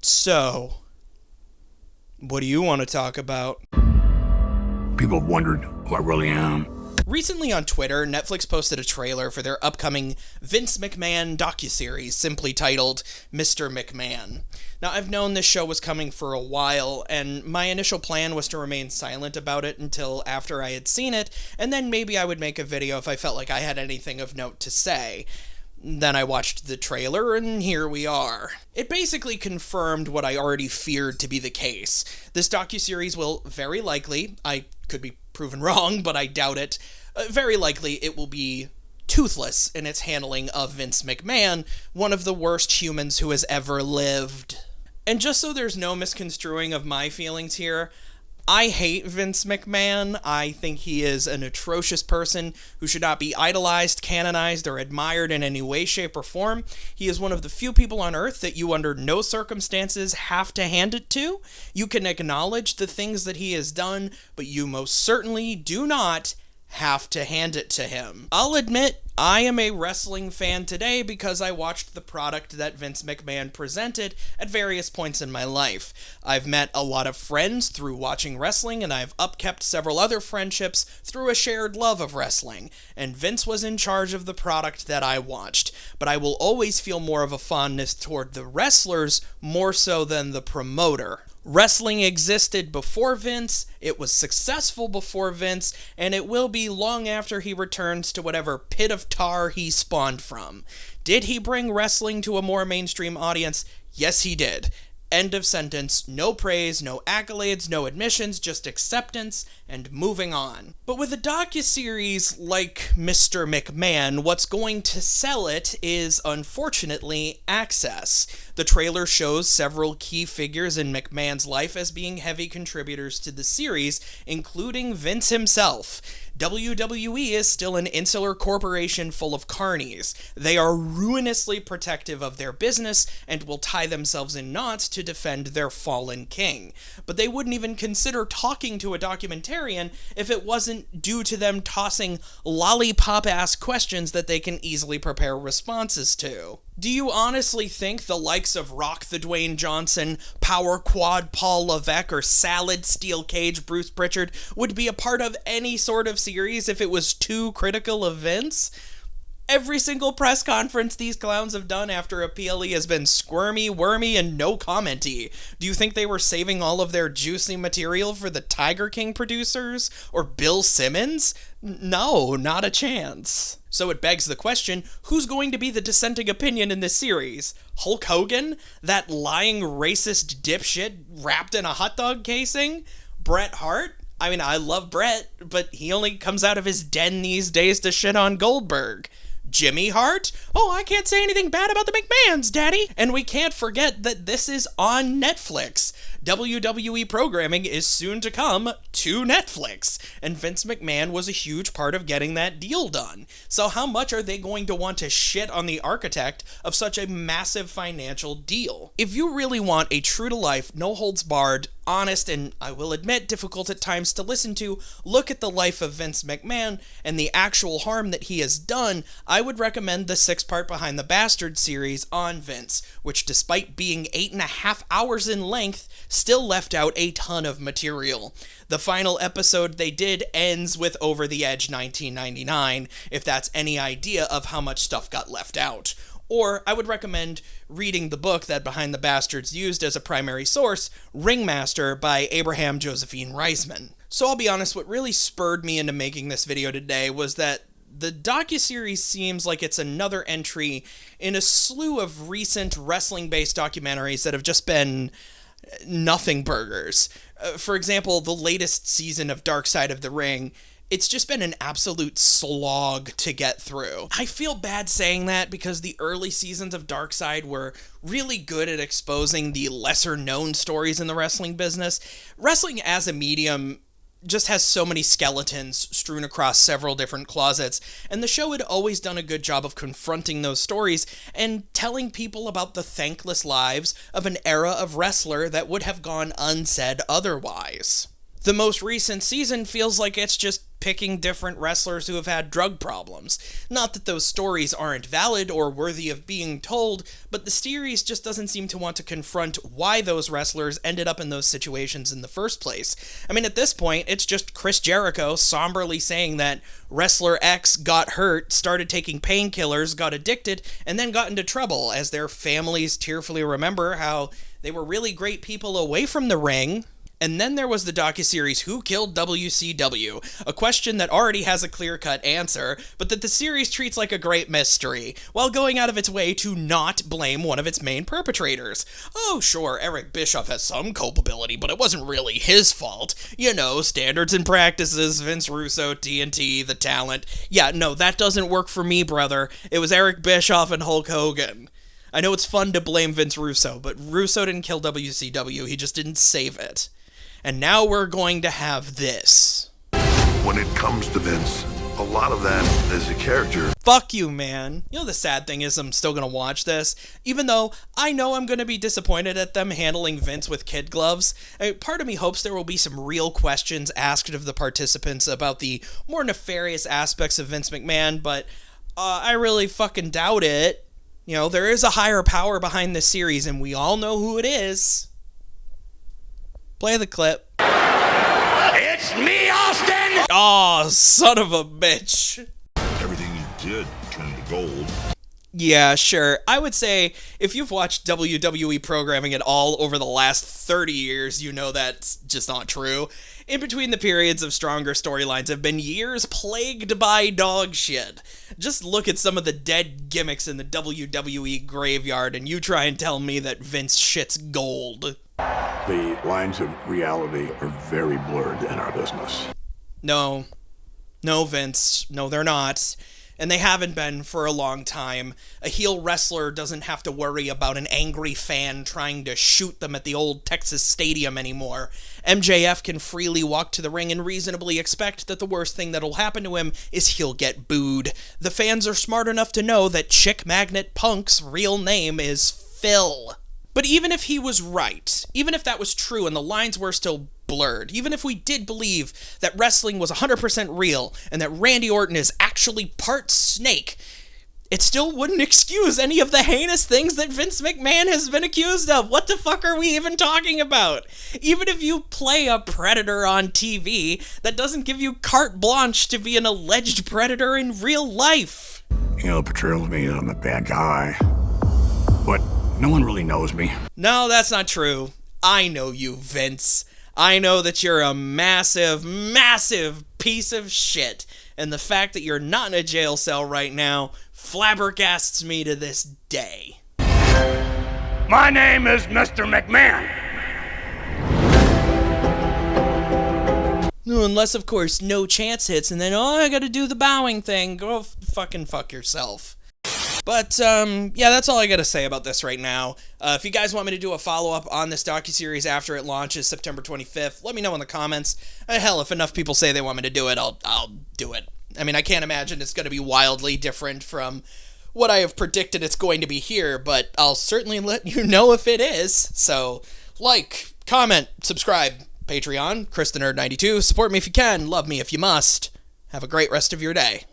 So, what do you want to talk about? People have wondered who I really am. Recently on Twitter, Netflix posted a trailer for their upcoming Vince McMahon docuseries, simply titled Mr. McMahon. Now, I've known this show was coming for a while, and my initial plan was to remain silent about it until after I had seen it, and then maybe I would make a video if I felt like I had anything of note to say. Then I watched the trailer, and here we are. It basically confirmed what I already feared to be the case. This docuseries will very likely, I could be proven wrong, but I doubt it, very likely it will be toothless in its handling of Vince McMahon, one of the worst humans who has ever lived. And just so there's no misconstruing of my feelings here, I hate Vince McMahon. I think he is an atrocious person who should not be idolized, canonized, or admired in any way, shape, or form. He is one of the few people on earth that you under no circumstances have to hand it to. You can acknowledge the things that he has done, but you most certainly do not have to hand it to him. I'll admit, I am a wrestling fan today because I watched the product that Vince McMahon presented at various points in my life. I've met a lot of friends through watching wrestling, and I've upkept several other friendships through a shared love of wrestling, and Vince was in charge of the product that I watched. But I will always feel more of a fondness toward the wrestlers more so than the promoter. Wrestling existed before Vince, it was successful before Vince, and it will be long after he returns to whatever pit of tar he spawned from. Did he bring wrestling to a more mainstream audience? Yes, he did. End of sentence. No praise, no accolades, no admissions, just acceptance and moving on. But with a docuseries like Mr. McMahon, what's going to sell it is, unfortunately, access. The trailer shows several key figures in McMahon's life as being heavy contributors to the series, including Vince himself. WWE is still an insular corporation full of carnies. They are ruinously protective of their business and will tie themselves in knots to defend their fallen king. But they wouldn't even consider talking to a documentarian if it wasn't due to them tossing lollipop-ass questions that they can easily prepare responses to. Do you honestly think the likes of Rock the Dwayne Johnson, Power Quad Paul Levesque, or Salad Steel Cage Bruce Pritchard would be a part of any sort of series if it was too critical of Vince? Every single press conference these clowns have done after a PLE has been squirmy, wormy, and no commenty. Do you think they were saving all of their juicy material for the Tiger King producers? Or Bill Simmons? No, not a chance. So it begs the question, who's going to be the dissenting opinion in this series? Hulk Hogan? That lying racist dipshit wrapped in a hot dog casing? Bret Hart? I mean, I love Bret, but he only comes out of his den these days to shit on Goldberg. Jimmy Hart? Oh, I can't say anything bad about the McMahons, Daddy! And we can't forget that this is on Netflix. WWE programming is soon to come to Netflix, and Vince McMahon was a huge part of getting that deal done. So how much are they going to want to shit on the architect of such a massive financial deal? If you really want a true-to-life, no-holds-barred, honest, and I will admit difficult at times to listen to, look at the life of Vince McMahon and the actual harm that he has done, I would recommend the 6-part Behind the Bastard series on Vince, which despite being 8.5 hours in length, still left out a ton of material. The final episode they did ends with Over the Edge 1999, if that's any idea of how much stuff got left out. Or I would recommend reading the book that Behind the Bastards used as a primary source, Ringmaster by Abraham Josephine Reisman. So I'll be honest, what really spurred me into making this video today was that the docuseries seems like it's another entry in a slew of recent wrestling-based documentaries that have just been nothing burgers. For example, the latest season of Dark Side of the Ring, it's just been an absolute slog to get through. I feel bad saying that because the early seasons of Dark Side were really good at exposing the lesser-known stories in the wrestling business. Wrestling as a medium just has so many skeletons strewn across several different closets, and the show had always done a good job of confronting those stories and telling people about the thankless lives of an era of wrestler that would have gone unsaid otherwise. The most recent season feels like it's just picking different wrestlers who have had drug problems. Not that those stories aren't valid or worthy of being told, but the series just doesn't seem to want to confront why those wrestlers ended up in those situations in the first place. I mean, at this point, it's just Chris Jericho somberly saying that Wrestler X got hurt, started taking painkillers, got addicted, and then got into trouble, as their families tearfully remember how they were really great people away from the ring. And then there was the docuseries Who Killed WCW, a question that already has a clear-cut answer, but that the series treats like a great mystery, while going out of its way to not blame one of its main perpetrators. Oh, sure, Eric Bischoff has some culpability, but it wasn't really his fault. You know, standards and practices, Vince Russo, TNT, the talent. Yeah, no, that doesn't work for me, brother. It was Eric Bischoff and Hulk Hogan. I know it's fun to blame Vince Russo, but Russo didn't kill WCW, he just didn't save it. And now we're going to have this. When it comes to Vince, a lot of that is a character. Fuck you, man. You know, the sad thing is I'm still going to watch this, even though I know I'm going to be disappointed at them handling Vince with kid gloves. Part of me hopes there will be some real questions asked of the participants about the more nefarious aspects of Vince McMahon, but I really fucking doubt it. You know, there is a higher power behind this series, and we all know who it is. Play the clip. It's me, Austin! Aw, son of a bitch. Everything you did turned to gold. Yeah, sure. I would say if you've watched WWE programming at all over the last 30 years, you know that's just not true. In between the periods of stronger storylines have been years plagued by dog shit. Just look at some of the dead gimmicks in the WWE graveyard and you try and tell me that Vince shit's gold. The lines of reality are very blurred in our business. No, Vince. No, they're not. And they haven't been for a long time. A heel wrestler doesn't have to worry about an angry fan trying to shoot them at the old Texas Stadium anymore. MJF can freely walk to the ring and reasonably expect that the worst thing that'll happen to him is he'll get booed. The fans are smart enough to know that Chick Magnet Punk's real name is Phil. But even if he was right, even if that was true and the lines were still blurred, even if we did believe that wrestling was 100% real and that Randy Orton is actually part snake, it still wouldn't excuse any of the heinous things that Vince McMahon has been accused of. What the fuck are we even talking about? Even if you play a predator on TV, that doesn't give you carte blanche to be an alleged predator in real life. You know, the portrayal of me, I'm a bad guy. But no one really knows me. No, that's not true. I know you, Vince. I know that you're a massive, massive piece of shit. And the fact that you're not in a jail cell right now flabbergasts me to this day. My name is Mr. McMahon. No, unless, of course, no chance hits and then, oh, I gotta do the bowing thing. Go fucking fuck yourself. But, yeah, that's all I gotta say about this right now. If you guys want me to do a follow-up on this docuseries after it launches September 25th, let me know in the comments. Hell, if enough people say they want me to do it, I'll do it. I mean, I can't imagine it's gonna be wildly different from what I have predicted it's going to be here, but I'll certainly let you know if it is. So, like, comment, subscribe, Patreon, ChrisTheNerd92, support me if you can, love me if you must. Have a great rest of your day.